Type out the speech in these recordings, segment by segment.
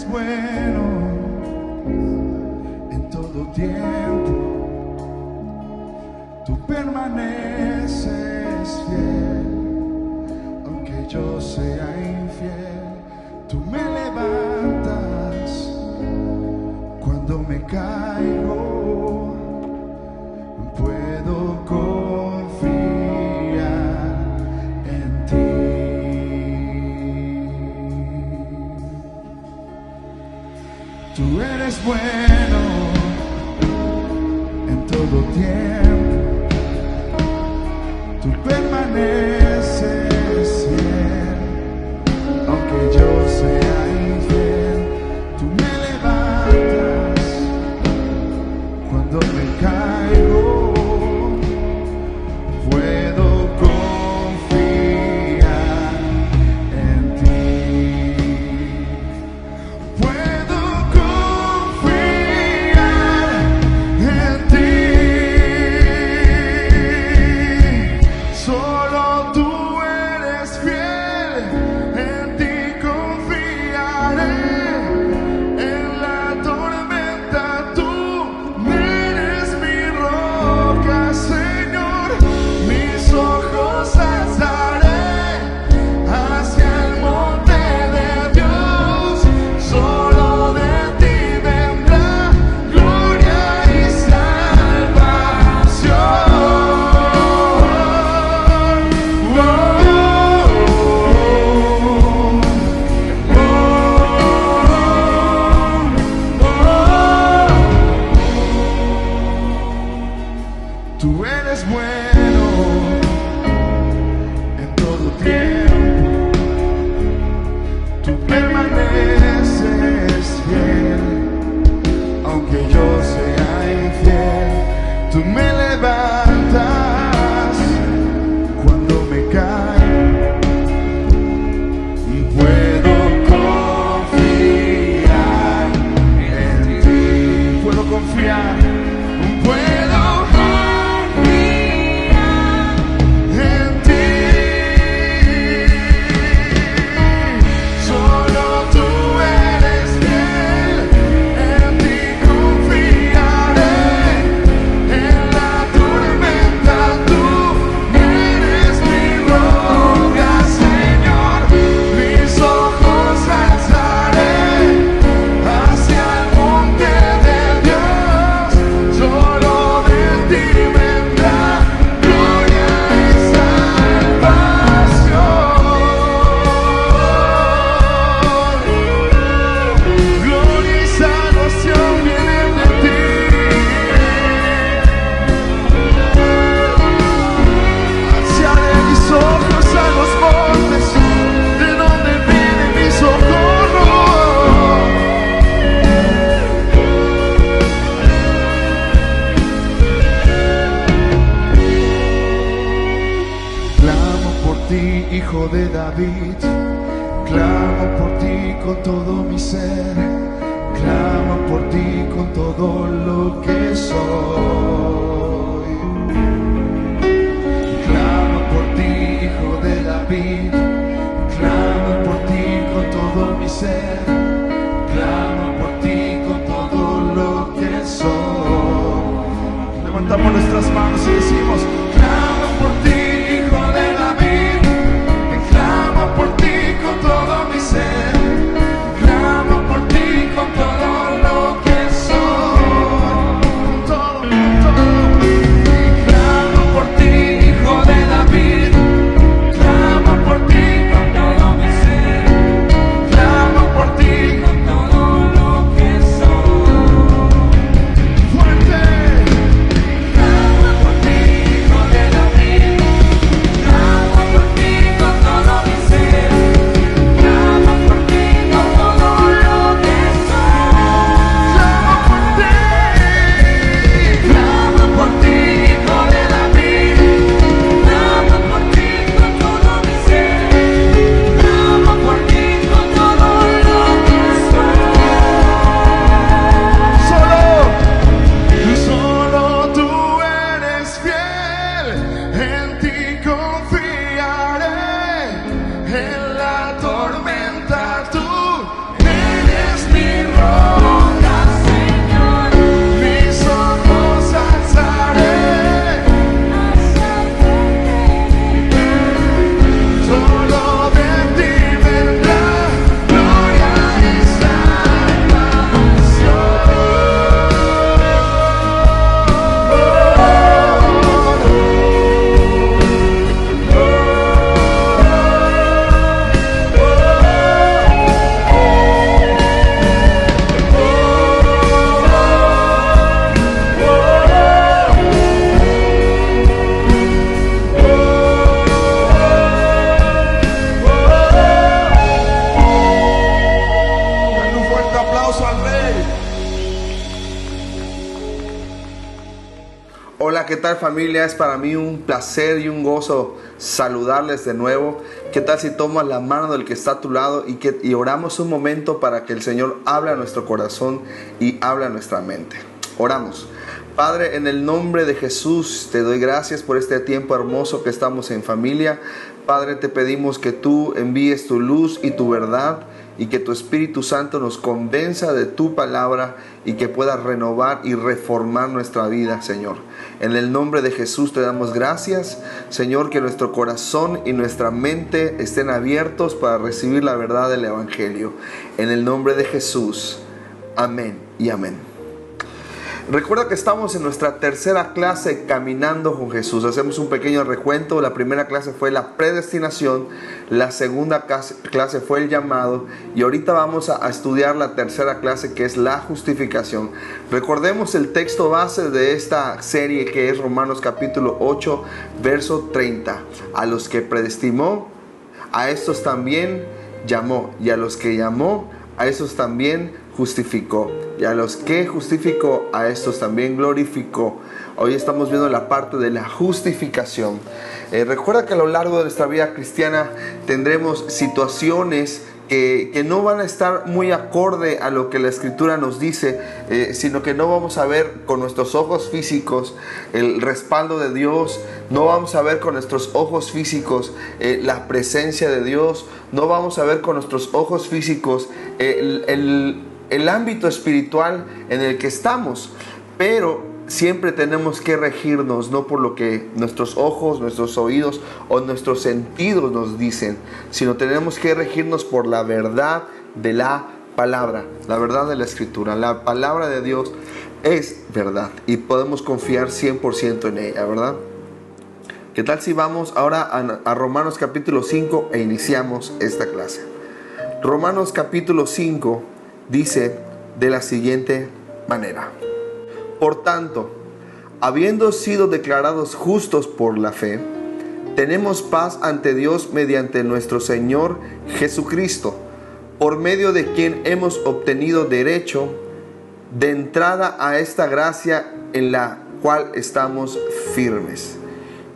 eres bueno en todo tiempo, tú permaneces fiel, aunque yo sea infiel, tú me levantas cuando me caigo, puedo confiar en ti. Tú eres bueno en todo tiempo, tú permaneces fiel, aunque yo sea infiel, tú me levantas cuando me caigo, puedo confiar en ti. Puedo confiar en ti. Solo tú eres fiel, en ti confiaré. En la tormenta tú eres mi roca, Señor. Mis ojos alzaré hacia el monte de Dios. Solo de ti vendrá gloria y salvación. Tú eres bueno en todo tiempo, tú permaneces fiel, aunque yo sea infiel, tú me levantas cuando me caigo, puedo confiar en ti, puedo confiar, puedo en ti. Solo tú eres fiel, en ti confiaré. En la tormenta tú eres mi roca, Señor. Mis ojos alzaré hacia el monte de Dios. Solo de ti vendrá gloria y salvación. Gloria y salvación vienen de ti. Alzaré mis ojos a los montes, de donde viene mi socorro. Clamo por ti, Hijo de David, clamo por ti con todo mi ser, clamo por ti con todo lo que soy. Clamo por ti, Hijo de David, clamo por ti con todo mi ser, clamo por ti con todo lo que soy. Levantamos nuestras manos y decimos: clamo por ti, Hijo de David, clamo por ti con todo mi ser, clamo por ti con todo lo que soy, con todo, clamo por ti, Hijo de David, clamo por ti con todo mi ser, clamo por ti con todo lo que soy. Fuerte. Clamo por ti, Hijo de tal, familia? Es para mí un placer y un gozo saludarles de nuevo. ¿Qué tal si tomas la mano del que está a tu lado y oramos un momento para que el Señor hable a nuestro corazón y hable a nuestra mente? Oramos. Padre, en el nombre de Jesús te doy gracias por este tiempo hermoso que estamos en familia. Padre, te pedimos que tú envíes tu luz y tu verdad, y que tu Espíritu Santo nos convenza de tu palabra y que pueda renovar y reformar nuestra vida, Señor. En el nombre de Jesús te damos gracias, Señor, que nuestro corazón y nuestra mente estén abiertos para recibir la verdad del Evangelio. En el nombre de Jesús, amén y amén. Recuerda que estamos en nuestra tercera clase Caminando con Jesús. Hacemos un pequeño recuento. La primera clase fue la predestinación, la segunda clase fue el llamado, y ahorita vamos a estudiar la tercera clase, que es la justificación. Recordemos el texto base de esta serie, que es Romanos capítulo 8, verso 30. A los que predestinó, a estos también llamó, y a los que llamó, a estos también justificó, y a los que justificó, a estos también glorificó. Hoy estamos viendo la parte de la justificación. Recuerda que a lo largo de nuestra vida cristiana tendremos situaciones que no van a estar muy acorde a lo que la Escritura nos dice, sino que no vamos a ver con nuestros ojos físicos el respaldo de Dios, no vamos a ver con nuestros ojos físicos la presencia de Dios, no vamos a ver con nuestros ojos físicos el ámbito espiritual en el que estamos, pero siempre tenemos que regirnos no por lo que nuestros ojos, nuestros oídos o nuestros sentidos nos dicen, sino tenemos que regirnos por la verdad de la palabra, la verdad de la Escritura. La palabra de Dios es verdad y podemos confiar 100% en ella, ¿verdad? ¿Qué tal si vamos ahora a Romanos capítulo 5 e iniciamos esta clase? Romanos capítulo 5 dice de la siguiente manera: por tanto, habiendo sido declarados justos por la fe, tenemos paz ante Dios mediante nuestro Señor Jesucristo, por medio de quien hemos obtenido derecho de entrada a esta gracia en la cual estamos firmes,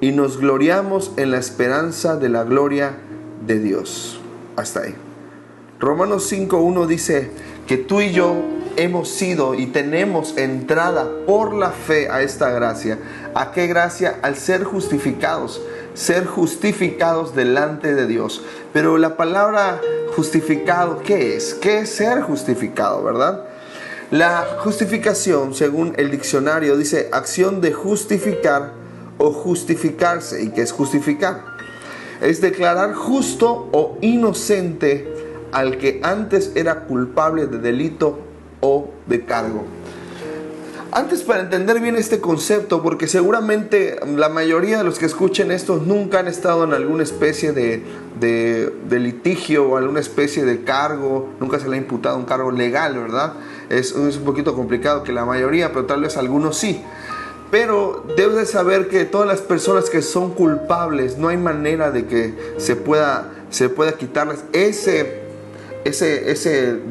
y nos gloriamos en la esperanza de la gloria de Dios. Hasta ahí. Romanos 5:1 dice que tú y yo hemos sido y tenemos entrada por la fe a esta gracia. ¿A qué gracia? Al ser justificados delante de Dios. Pero la palabra justificado, ¿qué es? ¿Qué es ser justificado, verdad? La justificación, según el diccionario, dice acción de justificar o justificarse. ¿Y qué es justificar? Es declarar justo o inocente al que antes era culpable de delito o de cargo. Antes, para entender bien este concepto, porque seguramente la mayoría de los que escuchen esto nunca han estado en alguna especie de litigio o alguna especie de cargo, nunca se le ha imputado un cargo legal, ¿verdad? Es un poquito complicado que la mayoría, pero tal vez algunos sí. Pero debes de saber que todas las personas que son culpables, no hay manera de que se pueda quitarles ese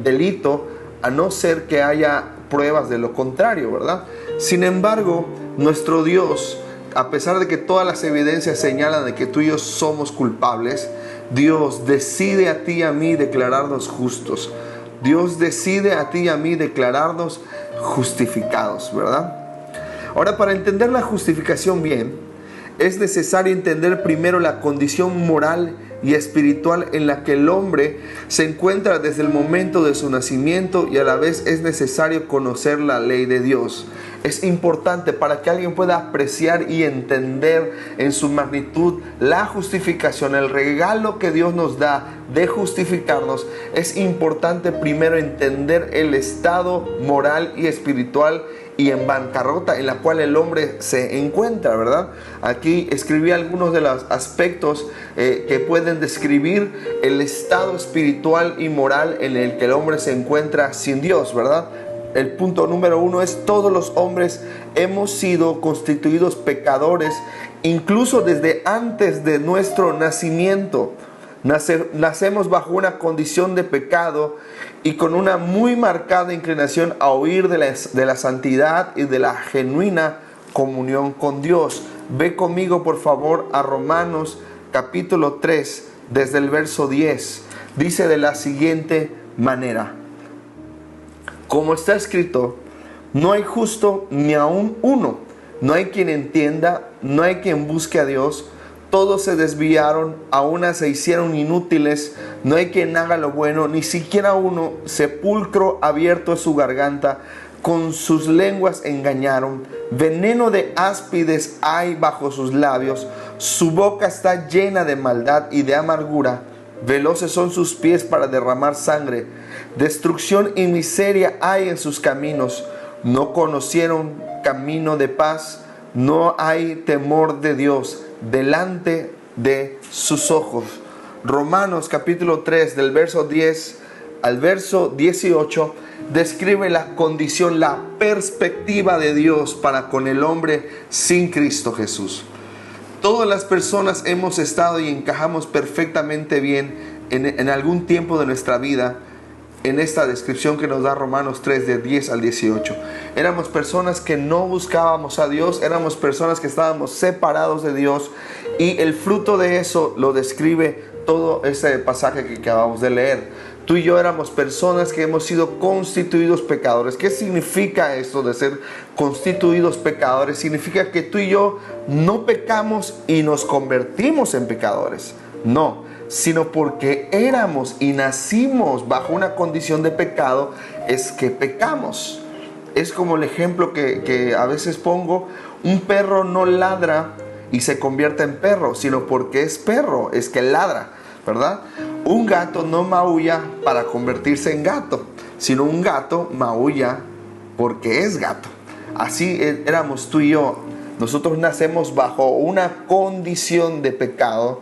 delito, a no ser que haya pruebas de lo contrario, ¿verdad? Sin embargo, nuestro Dios, a pesar de que todas las evidencias señalan de que tú y yo somos culpables, Dios decide a ti y a mí declararnos justos. Dios decide a ti y a mí declararnos justificados, ¿verdad? Ahora, para entender la justificación bien, es necesario entender primero la condición moral y espiritual en la que el hombre se encuentra desde el momento de su nacimiento, y a la vez es necesario conocer la ley de Dios. Es importante para que alguien pueda apreciar y entender en su magnitud la justificación, el regalo que Dios nos da de justificarnos. Es importante primero entender el estado moral y espiritual y en bancarrota en la cual el hombre se encuentra, ¿verdad? Aquí escribí algunos de los aspectos que pueden describir el estado espiritual y moral en el que el hombre se encuentra sin Dios, ¿verdad? El punto número 1 es: todos los hombres hemos sido constituidos pecadores, incluso desde antes de nuestro nacimiento. Nacemos bajo una condición de pecado y con una muy marcada inclinación a huir de la santidad y de la genuina comunión con Dios. Ve conmigo por favor a Romanos capítulo 3, desde el verso 10. Dice de la siguiente manera: como está escrito, no hay justo ni aun uno, no hay quien entienda, no hay quien busque a Dios. Todos se desviaron, a una se hicieron inútiles, no hay quien haga lo bueno, ni siquiera uno. Sepulcro abierto es su garganta, con sus lenguas engañaron. Veneno de áspides hay bajo sus labios, su boca está llena de maldad y de amargura. Veloces son sus pies para derramar sangre. Destrucción y miseria hay en sus caminos. No conocieron camino de paz, no hay temor de Dios delante de sus ojos. Romanos capítulo 3, del verso 10 al verso 18, describe la condición, la perspectiva de Dios para con el hombre sin Cristo Jesús. Todas las personas hemos estado y encajamos perfectamente bien en algún tiempo de nuestra vida en esta descripción que nos da Romanos 3, de 10 al 18. Éramos personas que no buscábamos a Dios, éramos personas que estábamos separados de Dios, y el fruto de eso lo describe todo ese pasaje que acabamos de leer. Tú y yo éramos personas que hemos sido constituidos pecadores. ¿Qué significa esto de ser constituidos pecadores? Significa que tú y yo no pecamos y nos convertimos en pecadores. No, sino porque éramos y nacimos bajo una condición de pecado, es que pecamos. Es como el ejemplo que a veces pongo: un perro no ladra y se convierte en perro, sino porque es perro, es que ladra, ¿verdad? Un gato no maulla para convertirse en gato, sino un gato maulla porque es gato. Así éramos tú y yo. Nosotros nacemos bajo una condición de pecado,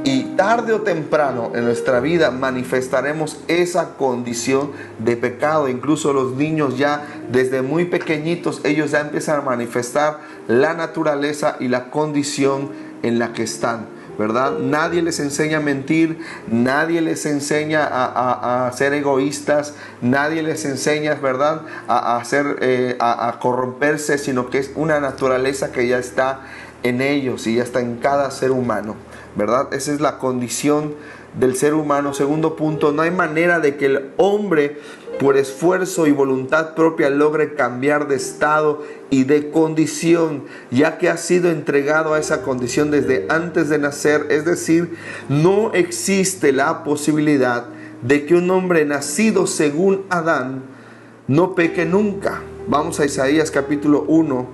y tarde o temprano en nuestra vida manifestaremos esa condición de pecado. Incluso los niños ya desde muy pequeñitos, ellos ya empiezan a manifestar la naturaleza y la condición en la que están, ¿verdad? Nadie les enseña a mentir, nadie les enseña a ser egoístas, nadie les enseña, ¿verdad?, a corromperse, sino que es una naturaleza que ya está en ellos y ya está en cada ser humano, ¿verdad? Esa es la condición del ser humano. Segundo punto: no hay manera de que el hombre por esfuerzo y voluntad propia logre cambiar de estado y de condición, ya que ha sido entregado a esa condición desde antes de nacer. Es decir, no existe la posibilidad de que un hombre nacido según Adán no peque nunca. Vamos a Isaías capítulo 1,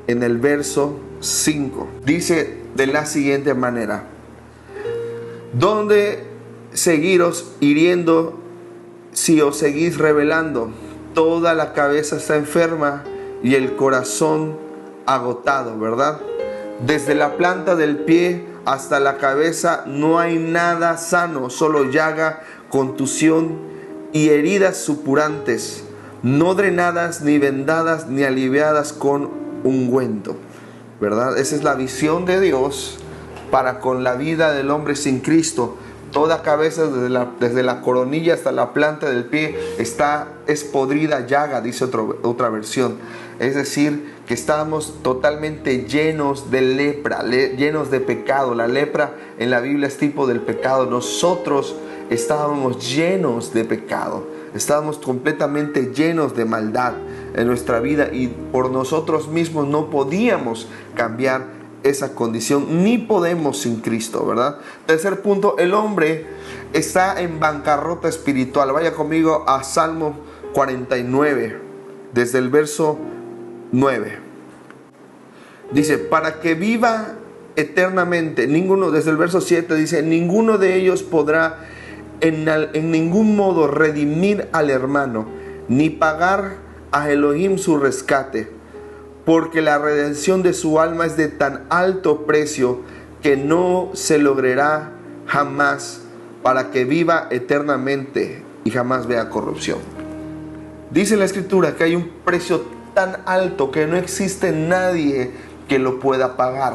en el verso 5. Dice de la siguiente manera: ¿dónde seguiros hiriendo si os seguís rebelando? Toda la cabeza está enferma y el corazón agotado, ¿verdad? Desde la planta del pie hasta la cabeza no hay nada sano, solo llaga, contusión y heridas supurantes, no drenadas, ni vendadas, ni aliviadas con ungüento, ¿verdad? Esa es la visión de Dios para con la vida del hombre sin Cristo. Toda cabeza, desde la coronilla hasta la planta del pie, es podrida llaga, dice otra versión. Es decir, que estábamos totalmente llenos de lepra, llenos de pecado. La lepra en la Biblia es tipo del pecado. Nosotros estábamos llenos de pecado, estábamos completamente llenos de maldad en nuestra vida, y por nosotros mismos no podíamos cambiar esa condición, ni podemos sin Cristo, ¿verdad? Tercer punto: el hombre está en bancarrota espiritual. Vaya conmigo a Salmo 49, desde el verso 9. Dice: para que viva eternamente, desde el verso 7 dice: ninguno de ellos podrá en ningún modo redimir al hermano, ni pagar a Elohim su rescate, porque la redención de su alma es de tan alto precio que no se logrará jamás, para que viva eternamente y jamás vea corrupción. Dice la Escritura que hay un precio tan alto que no existe nadie que lo pueda pagar.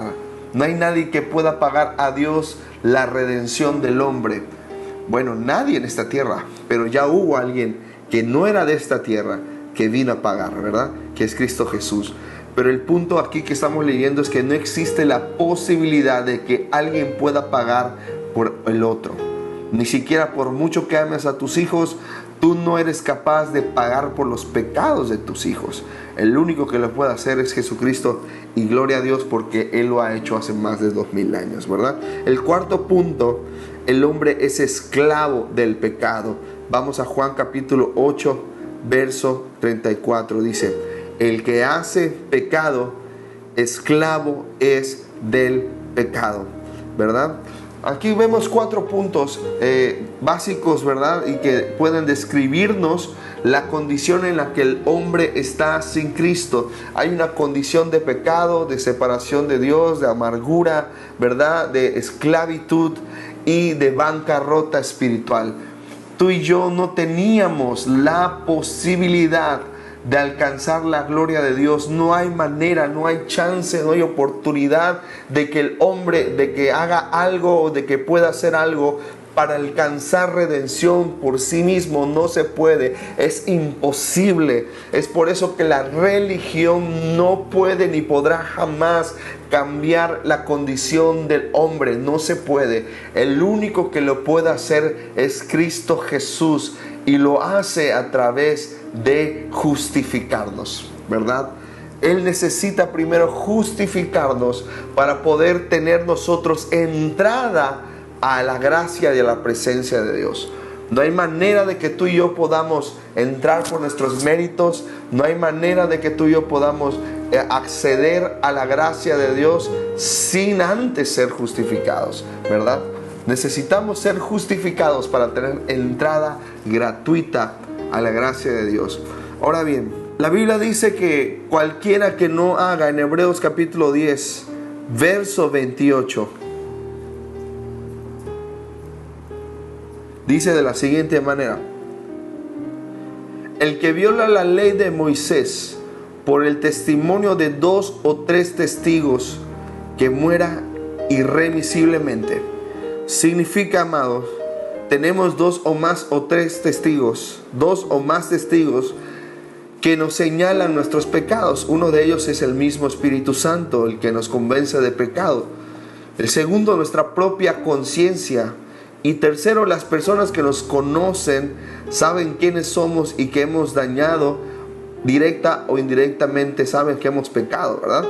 No hay nadie que pueda pagar a Dios la redención del hombre. Bueno, nadie en esta tierra, pero ya hubo alguien que no era de esta tierra que vino a pagar, ¿verdad? Que es Cristo Jesús. Pero el punto aquí que estamos leyendo es que no existe la posibilidad de que alguien pueda pagar por el otro. Ni siquiera por mucho que ames a tus hijos, tú no eres capaz de pagar por los pecados de tus hijos. El único que lo puede hacer es Jesucristo, y gloria a Dios porque Él lo ha hecho hace más de 2000 años, ¿verdad? El cuarto punto, el hombre es esclavo del pecado. Vamos a Juan capítulo 8, verso 34. Dice: el que hace pecado, esclavo es del pecado, ¿verdad? Aquí vemos 4 puntos básicos, ¿verdad? Y que pueden describirnos la condición en la que el hombre está sin Cristo. Hay una condición de pecado, de separación de Dios, de amargura, ¿verdad? De esclavitud y de bancarrota espiritual. Tú y yo no teníamos la posibilidad de alcanzar la gloria de Dios. No hay manera, no hay chance, no hay oportunidad de que el hombre, de que haga algo, de que pueda hacer algo para alcanzar redención por sí mismo. No se puede, es imposible. Es por eso que la religión no puede ni podrá jamás cambiar la condición del hombre. No se puede. El único que lo puede hacer es Cristo Jesús, y lo hace a través de justificarnos, ¿verdad? Él necesita primero justificarnos para poder tener nosotros entrada a la gracia y a la presencia de Dios. No hay manera de que tú y yo podamos entrar por nuestros méritos. No hay manera de que tú y yo podamos acceder a la gracia de Dios sin antes ser justificados, ¿verdad? Necesitamos ser justificados para tener entrada gratuita a la gracia de Dios. Ahora bien, la Biblia dice que cualquiera que no haga, en Hebreos capítulo 10, verso 28, dice de la siguiente manera: el que viola la ley de Moisés por el testimonio de 2 o 3 testigos, que muera irremisiblemente. Significa, amados, tenemos 2 o más o 3 testigos, 2 o más testigos que nos señalan nuestros pecados. Uno de ellos es el mismo Espíritu Santo, el que nos convence de pecado. El segundo, nuestra propia conciencia. Y tercero, las personas que nos conocen saben quiénes somos y que hemos dañado, directa o indirectamente saben que hemos pecado, ¿verdad?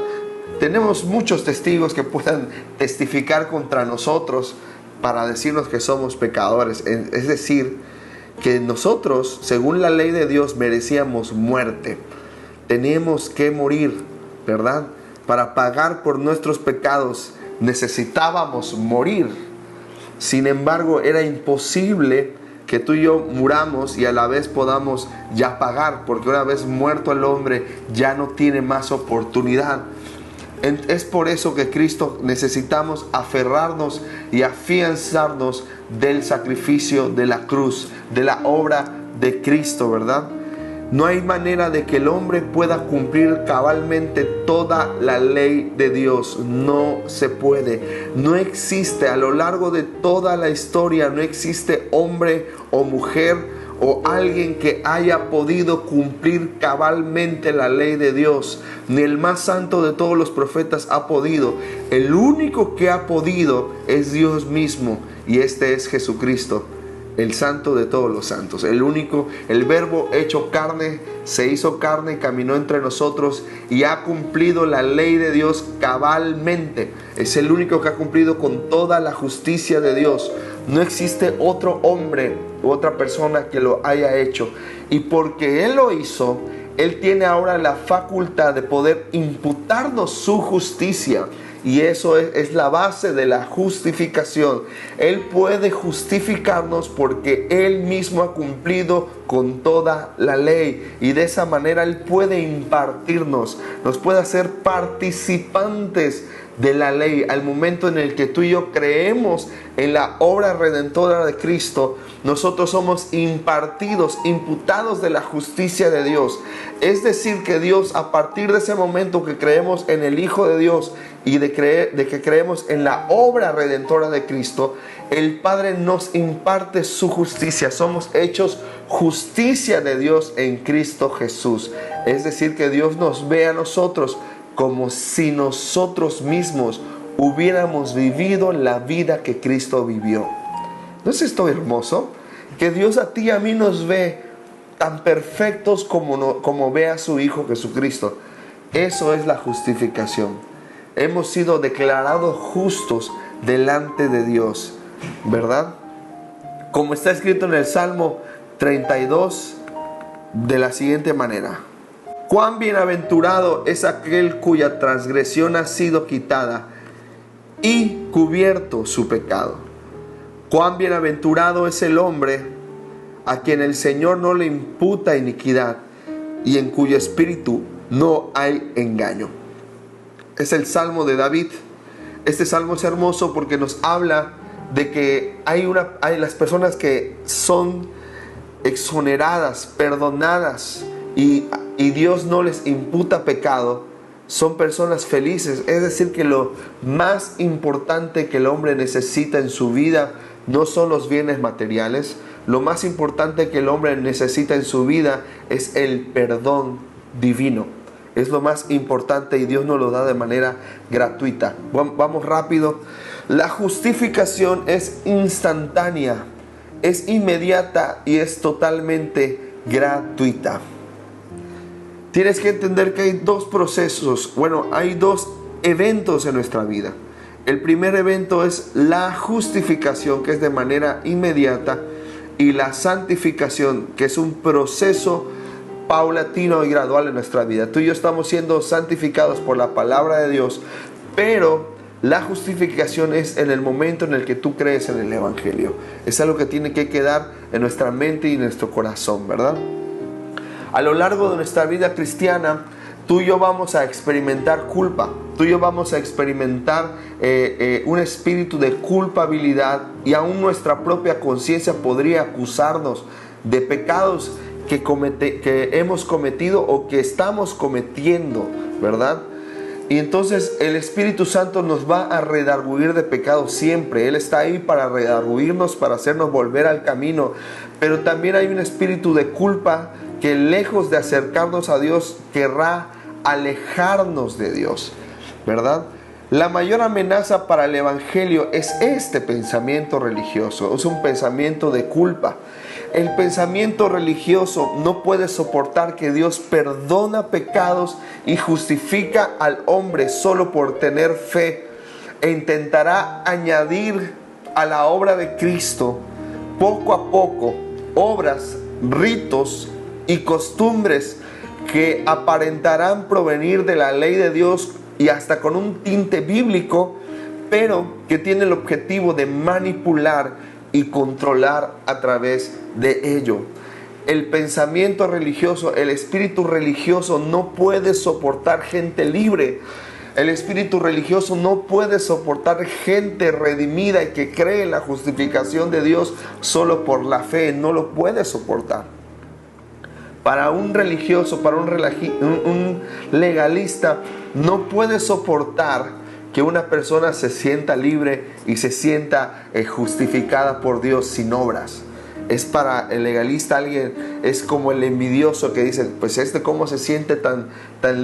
Tenemos muchos testigos que puedan testificar contra nosotros para decirnos que somos pecadores. Es decir, que nosotros, según la ley de Dios, merecíamos muerte. Teníamos que morir, ¿verdad? Para pagar por nuestros pecados necesitábamos morir. Sin embargo, era imposible que tú y yo muramos y a la vez podamos ya pagar, porque una vez muerto el hombre ya no tiene más oportunidad. Es por eso que Cristo necesitamos aferrarnos y afianzarnos del sacrificio de la cruz, de la obra de Cristo, ¿verdad? No hay manera de que el hombre pueda cumplir cabalmente toda la ley de Dios. No se puede. No existe a lo largo de toda la historia, no existe hombre o mujer o alguien que haya podido cumplir cabalmente la ley de Dios. Ni el más santo de todos los profetas ha podido. El único que ha podido es Dios mismo, y este es Jesucristo, el santo de todos los santos. El único, el verbo hecho carne, se hizo carne y caminó entre nosotros y ha cumplido la ley de Dios cabalmente. Es el único que ha cumplido con toda la justicia de Dios. No existe otro hombre u otra persona que lo haya hecho. Y porque Él lo hizo, Él tiene ahora la facultad de poder imputarnos su justicia. Y eso es la base de la justificación. Él puede justificarnos porque Él mismo ha cumplido con toda la ley. Y de esa manera Él puede impartirnos, nos puede hacer participantes de la ley. Al momento en el que tú y yo creemos en la obra redentora de Cristo, nosotros somos impartidos, imputados de la justicia de Dios. Es decir, que Dios, a partir de ese momento que creemos en el Hijo de Dios y de que creemos en la obra redentora de Cristo, el Padre nos imparte su justicia. Somos hechos justicia de Dios en Cristo Jesús. Es decir, que Dios nos ve a nosotros como si nosotros mismos hubiéramos vivido la vida que Cristo vivió. ¿No es esto hermoso? Que Dios a ti y a mí nos ve tan perfectos como ve a su Hijo Jesucristo. Eso es la justificación. Hemos sido declarados justos delante de Dios, ¿verdad? Como está escrito en el Salmo 32, de la siguiente manera: cuán bienaventurado es aquel cuya transgresión ha sido quitada y cubierto su pecado. Cuán bienaventurado es el hombre a quien el Señor no le imputa iniquidad y en cuyo espíritu no hay engaño. Es el Salmo de David. Este salmo es hermoso porque nos habla de que hay las personas que son exoneradas, perdonadas y Dios no les imputa pecado. Son personas felices. Es decir, que lo más importante que el hombre necesita en su vida no son los bienes materiales. Lo más importante que el hombre necesita en su vida es el perdón divino. Es lo más importante y Dios nos lo da de manera gratuita. Vamos rápido. La justificación es instantánea, es inmediata y es totalmente gratuita. Tienes que entender que hay dos procesos, hay dos eventos en nuestra vida. El primer evento es la justificación, que es de manera inmediata, y la santificación, que es un proceso paulatino y gradual en nuestra vida. Tú y yo estamos siendo santificados por la palabra de Dios, pero la justificación es en el momento en el que tú crees en el Evangelio. Es algo que tiene que quedar en nuestra mente y en nuestro corazón, ¿verdad? A lo largo de nuestra vida cristiana, tú y yo vamos a experimentar culpa. Tú y yo vamos a experimentar un espíritu de culpabilidad, y aún nuestra propia conciencia podría acusarnos de pecados que hemos cometido o que estamos cometiendo, ¿verdad? Y entonces el Espíritu Santo nos va a redarguir de pecado siempre. Él está ahí para redarguirnos, para hacernos volver al camino. Pero también hay un espíritu de culpa que, lejos de acercarnos a Dios, querrá alejarnos de Dios, ¿verdad? La mayor amenaza para el Evangelio es este pensamiento religioso. Es un pensamiento de culpa. El pensamiento religioso no puede soportar que Dios perdona pecados y justifica al hombre solo por tener fe, e intentará añadir a la obra de Cristo poco a poco obras, ritos y costumbres que aparentarán provenir de la ley de Dios y hasta con un tinte bíblico, pero que tiene el objetivo de manipular y controlar a través de ello. El pensamiento religioso, el espíritu religioso no puede soportar gente libre. El espíritu religioso no puede soportar gente redimida y que cree en la justificación de Dios solo por la fe. No lo puede soportar. Para un religioso, para un legalista, no puede soportar que una persona se sienta libre y se sienta justificada por Dios sin obras. Es para el legalista es como el envidioso que dice, pues cómo se siente tan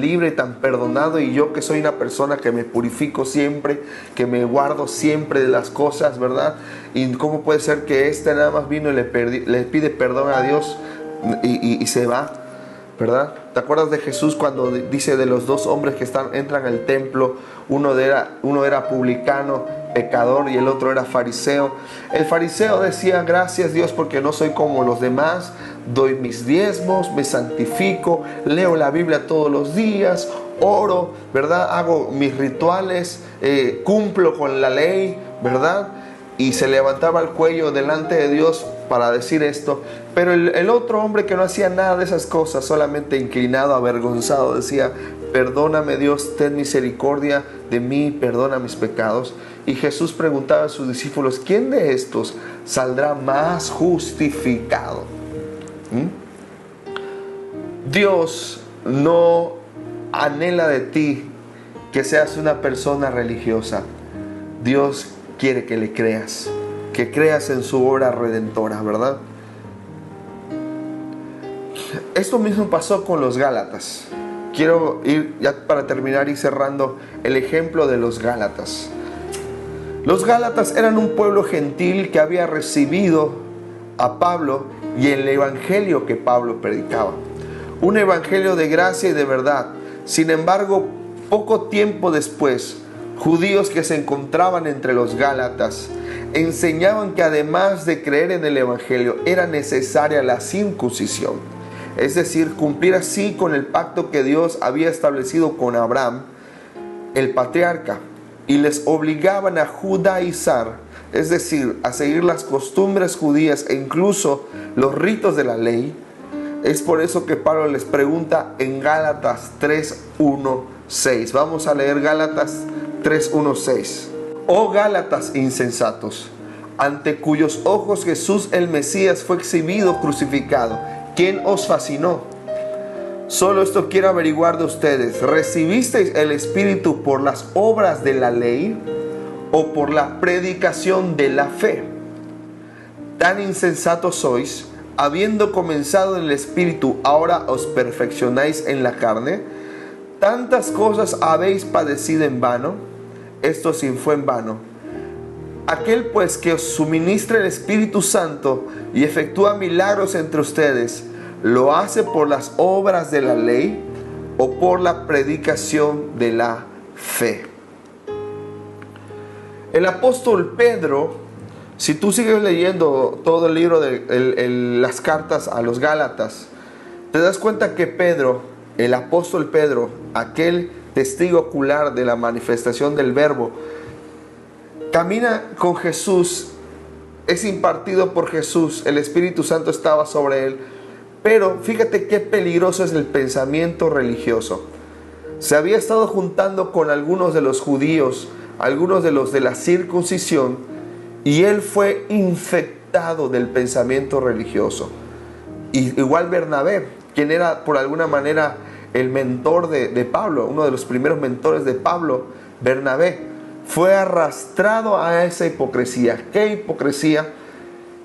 libre, tan perdonado, y yo que soy una persona que me purifico siempre, que me guardo siempre de las cosas, ¿verdad? Y cómo puede ser que nada más vino y le pide perdón a Dios y se va, ¿verdad? ¿Te acuerdas de Jesús cuando dice de los dos hombres que entran al templo? Uno era publicano, pecador, y el otro era fariseo. El fariseo decía, gracias Dios porque no soy como los demás, doy mis diezmos, me santifico, leo la Biblia todos los días, oro, ¿verdad? Hago mis rituales, cumplo con la ley, ¿verdad? Y se levantaba el cuello delante de Dios para decir esto. Pero el otro hombre que no hacía nada de esas cosas, solamente inclinado, avergonzado, decía, perdóname Dios, ten misericordia de mí, perdona mis pecados. Y Jesús preguntaba a sus discípulos, ¿quién de estos saldrá más justificado? Dios no anhela de ti que seas una persona religiosa. Dios quiere que le creas, que creas en su obra redentora, ¿verdad? Esto mismo pasó con los Gálatas. quiero ir ya para terminar y cerrando el ejemplo de los Gálatas. Los Gálatas eran un pueblo gentil que había recibido a Pablo y el evangelio que Pablo predicaba. Un evangelio de gracia y de verdad. Sin embargo, poco tiempo después, judíos que se encontraban entre los Gálatas enseñaban que además de creer en el evangelio era necesaria la circuncisión, es decir, cumplir así con el pacto que Dios había establecido con Abraham, el patriarca, y les obligaban a judaizar, es decir, a seguir las costumbres judías e incluso los ritos de la ley. Es por eso que Pablo les pregunta en Gálatas 3:1-6. Vamos a leer Gálatas 3:1-6. Oh Gálatas insensatos, ante cuyos ojos Jesús el Mesías fue exhibido crucificado, ¿quién os fascinó? Solo esto quiero averiguar de ustedes: ¿recibisteis el Espíritu por las obras de la ley o por la predicación de la fe? Tan insensatos sois, habiendo comenzado en el Espíritu, ahora os perfeccionáis en la carne. Tantas cosas habéis padecido en vano. Esto sin fue en vano. Aquel pues que os suministra el Espíritu Santo y efectúa milagros entre ustedes, ¿lo hace por las obras de la ley o por la predicación de la fe? El apóstol Pedro, si tú sigues leyendo todo el libro de las cartas a los Gálatas, te das cuenta que Pedro, el apóstol Pedro, aquel testigo ocular de la manifestación del Verbo, camina con Jesús, es impartido por Jesús, el Espíritu Santo estaba sobre él. Pero fíjate qué peligroso es el pensamiento religioso. Se había estado juntando con algunos de los judíos, algunos de los de la circuncisión, y él fue infectado del pensamiento religioso. Y igual Bernabé, quien era por alguna manera el mentor de Pablo, uno de los primeros mentores de Pablo, Bernabé, fue arrastrado a esa hipocresía. ¿Qué hipocresía?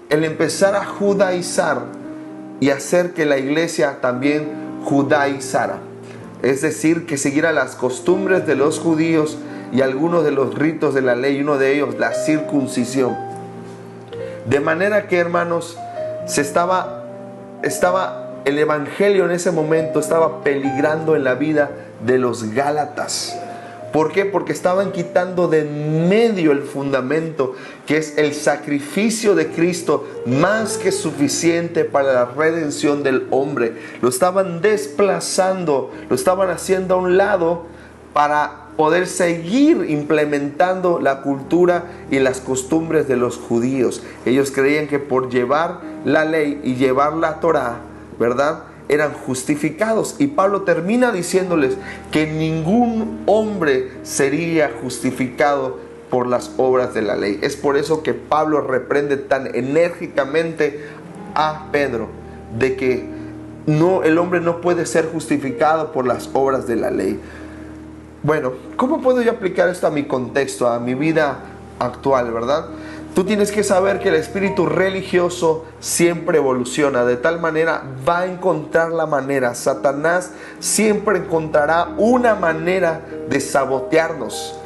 El empezar a judaizar y hacer que la iglesia también judaizara. Es decir, que siguiera las costumbres de los judíos y algunos de los ritos de la ley, uno de ellos la circuncisión. De manera que, hermanos, el evangelio en ese momento estaba peligrando en la vida de los Gálatas. ¿Por qué? Porque estaban quitando de en medio el fundamento, que es el sacrificio de Cristo, más que suficiente para la redención del hombre. Lo estaban desplazando, lo estaban haciendo a un lado para poder seguir implementando la cultura y las costumbres de los judíos. Ellos creían que por llevar la ley y llevar la Torá, ¿verdad?, eran justificados. Y Pablo termina diciéndoles que ningún hombre sería justificado por las obras de la ley. Es por eso que Pablo reprende tan enérgicamente a Pedro, de que el hombre no puede ser justificado por las obras de la ley. Bueno, ¿cómo puedo yo aplicar esto a mi contexto, a mi vida actual, verdad? Tú tienes que saber que el espíritu religioso siempre evoluciona, de tal manera va a encontrar la manera. Satanás siempre encontrará una manera de sabotearnos.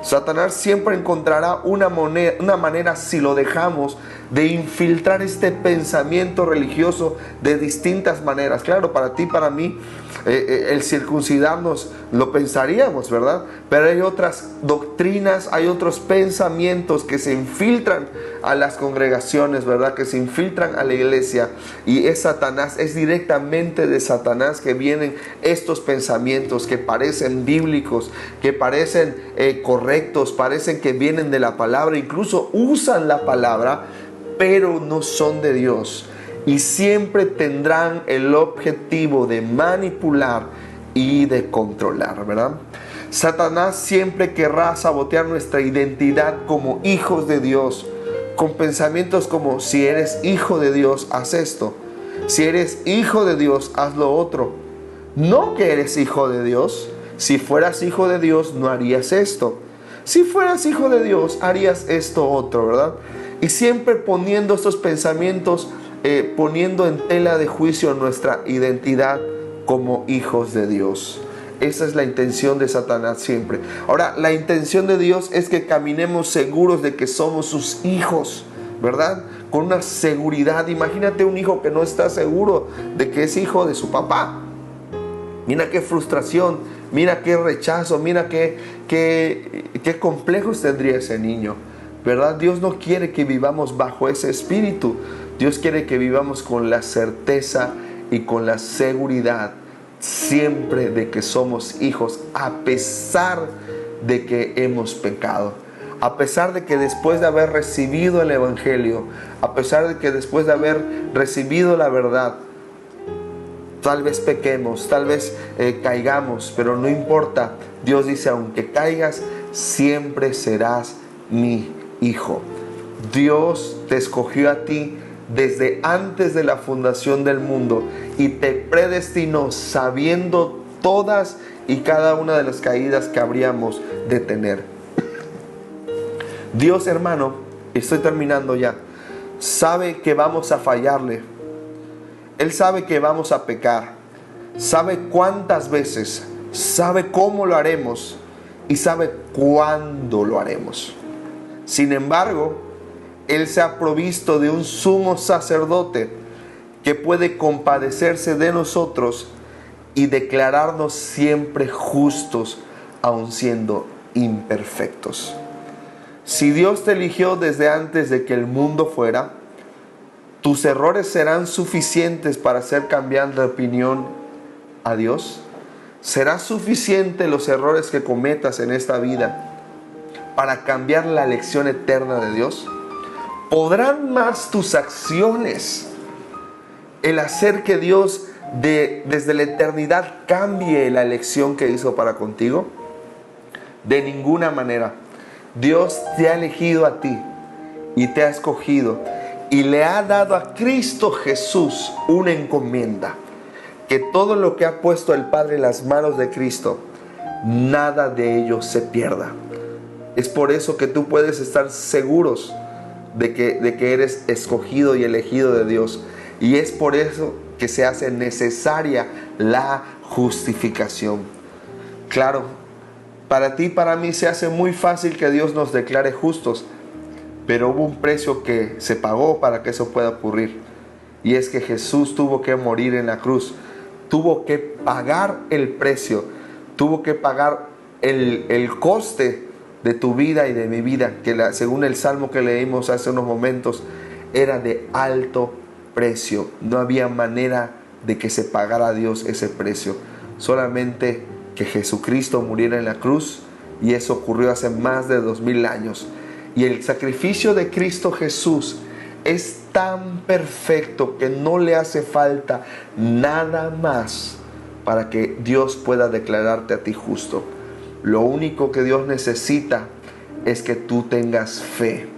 Satanás siempre encontrará una manera, si lo dejamos, de infiltrar este pensamiento religioso de distintas maneras. Claro, para ti, para mí, el circuncidarnos lo pensaríamos, ¿verdad? Pero hay otras doctrinas, hay otros pensamientos que se infiltran a las congregaciones, ¿verdad? Que se infiltran a la iglesia, y es Satanás, es directamente de Satanás que vienen estos pensamientos que parecen bíblicos, que parecen correctos, parecen que vienen de la palabra, incluso usan la palabra, pero no son de Dios. Y siempre tendrán el objetivo de manipular y de controlar, ¿verdad? Satanás siempre querrá sabotear nuestra identidad como hijos de Dios, con pensamientos como: si eres hijo de Dios, haz esto; si eres hijo de Dios, haz lo otro. No que eres hijo de Dios. Si fueras hijo de Dios, no harías esto. Si fueras hijo de Dios, harías esto otro, ¿verdad? Y siempre poniendo estos pensamientos, poniendo en tela de juicio nuestra identidad como hijos de Dios. Esa es la intención de Satanás siempre. Ahora, la intención de Dios es que caminemos seguros de que somos sus hijos, ¿verdad? Con una seguridad. Imagínate un hijo que no está seguro de que es hijo de su papá. Mira qué frustración, mira qué rechazo, mira qué complejos tendría ese niño, ¿verdad? Dios no quiere que vivamos bajo ese espíritu. Dios quiere que vivamos con la certeza y con la seguridad siempre de que somos hijos, a pesar de que hemos pecado. A pesar de que después de haber recibido el Evangelio, a pesar de que después de haber recibido la verdad, tal vez pequemos, tal vez caigamos, pero no importa. Dios dice, aunque caigas, siempre serás mi hijo. Dios te escogió a ti desde antes de la fundación del mundo y te predestinó sabiendo todas y cada una de las caídas que habríamos de tener. Dios, hermano, estoy terminando ya, sabe que vamos a fallarle. Él sabe que vamos a pecar, sabe cuántas veces, sabe cómo lo haremos y sabe cuándo lo haremos. Sin embargo, Él se ha provisto de un sumo sacerdote que puede compadecerse de nosotros y declararnos siempre justos, aun siendo imperfectos. Si Dios te eligió desde antes de que el mundo fuera, ¿tus errores serán suficientes para hacer cambiar de opinión a Dios? ¿Será suficiente los errores que cometas en esta vida para cambiar la elección eterna de Dios? ¿Podrán más tus acciones el hacer que Dios desde la eternidad cambie la elección que hizo para contigo? De ninguna manera. Dios te ha elegido a ti y te ha escogido y le ha dado a Cristo Jesús una encomienda, que todo lo que ha puesto el Padre en las manos de Cristo, nada de ello se pierda. Es por eso que tú puedes estar seguros de que eres escogido y elegido de Dios, y es por eso que se hace necesaria la justificación. Claro, para ti y para mí se hace muy fácil que Dios nos declare justos, pero hubo un precio que se pagó para que eso pueda ocurrir, y es que Jesús tuvo que morir en la cruz, tuvo que pagar el precio, tuvo que pagar el coste de tu vida y de mi vida, que según el salmo que leímos hace unos momentos, era de alto precio. No había manera de que se pagara a Dios ese precio, solamente que Jesucristo muriera en la cruz, y eso ocurrió hace más de 2000 años. Y el sacrificio de Cristo Jesús es tan perfecto que no le hace falta nada más para que Dios pueda declararte a ti justo. Lo único que Dios necesita es que tú tengas fe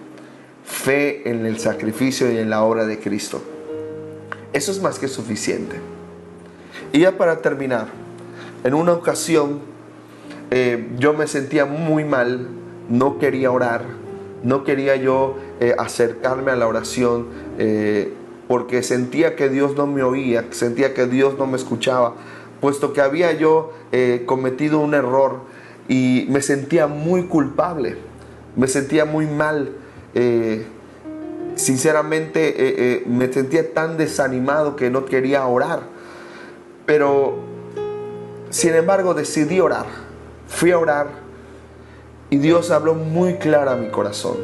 en el sacrificio y en la obra de Cristo. Eso es más que suficiente. Y ya para terminar, en una ocasión yo me sentía muy mal, no quería orar, no quería yo acercarme a la oración porque sentía que Dios no me oía, sentía que Dios no me escuchaba, puesto que había yo cometido un error y me sentía muy culpable, me sentía muy mal. Sinceramente me sentía tan desanimado que no quería orar, pero sin embargo decidí orar. Fui a orar y Dios habló muy claro a mi corazón,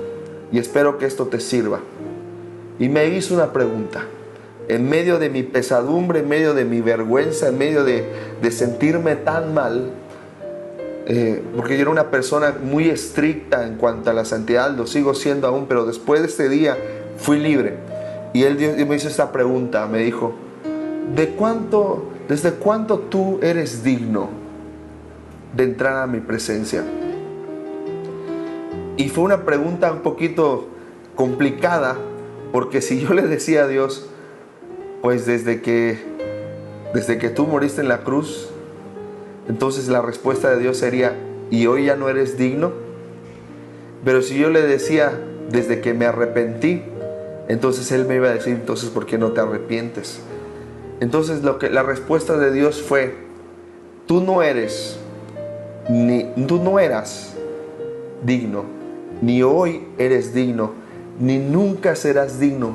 y espero que esto te sirva. Y me hizo una pregunta en medio de mi pesadumbre, en medio de mi vergüenza, en medio de sentirme tan mal, porque yo era una persona muy estricta en cuanto a la santidad, lo sigo siendo aún, pero después de este día fui libre. Y Dios me hizo esta pregunta, me dijo: ¿desde cuánto tú eres digno de entrar a mi presencia? Y fue una pregunta un poquito complicada, porque si yo le decía a Dios, pues desde que tú moriste en la cruz, entonces la respuesta de Dios sería: ¿y hoy ya no eres digno? Pero si yo le decía desde que me arrepentí, entonces Él me iba a decir: entonces ¿por qué no te arrepientes? Entonces la respuesta de Dios fue: tú no eras digno, ni hoy eres digno, ni nunca serás digno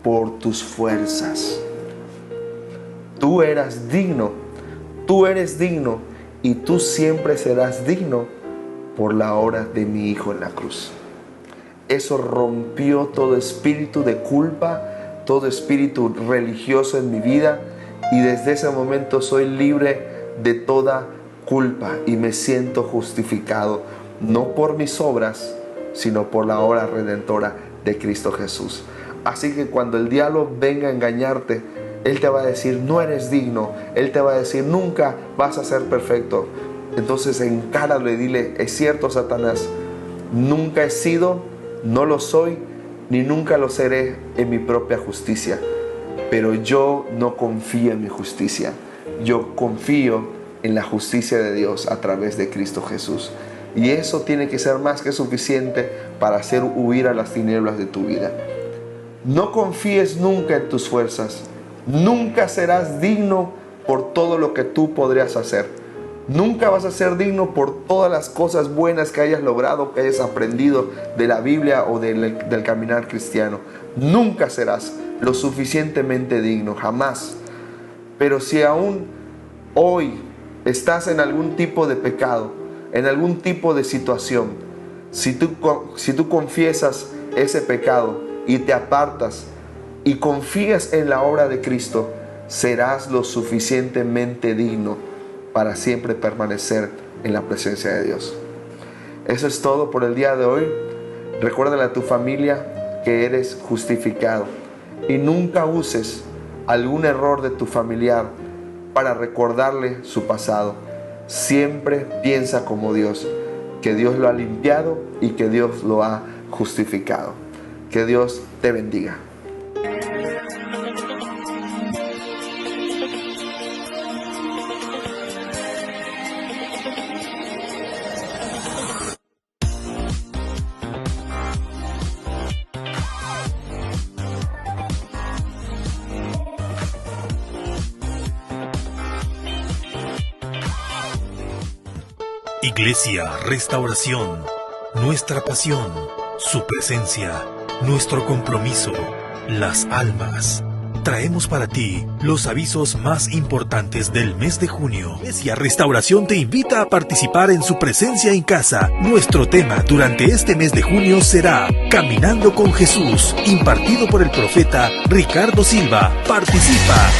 por tus fuerzas. Tú eras digno, tú eres digno, y tú siempre serás digno por la obra de mi Hijo en la cruz. Eso rompió todo espíritu de culpa, todo espíritu religioso en mi vida, y desde ese momento soy libre de toda culpa y me siento justificado, no por mis obras, sino por la obra redentora de Cristo Jesús. Así que cuando el diablo venga a engañarte, él te va a decir, no eres digno. Él te va a decir, nunca vas a ser perfecto. Entonces encáralo y dile, es cierto, Satanás, nunca he sido, no lo soy, ni nunca lo seré en mi propia justicia. Pero yo no confío en mi justicia. Yo confío en la justicia de Dios a través de Cristo Jesús. Y eso tiene que ser más que suficiente para hacer huir a las tinieblas de tu vida. No confíes nunca en tus fuerzas. Nunca serás digno por todo lo que tú podrías hacer. Nunca vas a ser digno por todas las cosas buenas que hayas logrado, que hayas aprendido de la Biblia o del caminar cristiano. Nunca serás lo suficientemente digno, jamás. Pero si aún hoy estás en algún tipo de pecado, en algún tipo de situación, si tú confiesas ese pecado y te apartas y confías en la obra de Cristo, serás lo suficientemente digno para siempre permanecer en la presencia de Dios. Eso es todo por el día de hoy. Recuérdale a tu familia que eres justificado y nunca uses algún error de tu familiar para recordarle su pasado. Siempre piensa como Dios, que Dios lo ha limpiado y que Dios lo ha justificado. Que Dios te bendiga. Iglesia Restauración, nuestra pasión, su presencia, nuestro compromiso, las almas. Traemos para ti los avisos más importantes del mes de junio. Iglesia Restauración te invita a participar en su presencia en casa. Nuestro tema durante este mes de junio será Caminando con Jesús, impartido por el profeta Ricardo Silva. Participa.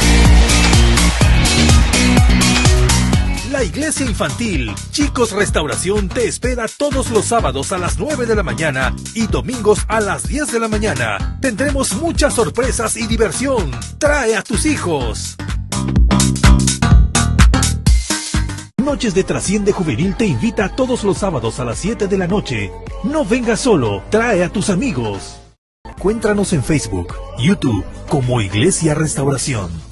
La Iglesia Infantil Chicos Restauración te espera todos los sábados a las 9 de la mañana y domingos a las 10 de la mañana. Tendremos muchas sorpresas y diversión. Trae a tus hijos. Noches de Trasciende Juvenil te invita todos los sábados a las 7 de la noche. No vengas solo, trae a tus amigos. Encuéntranos en Facebook, YouTube como Iglesia Restauración.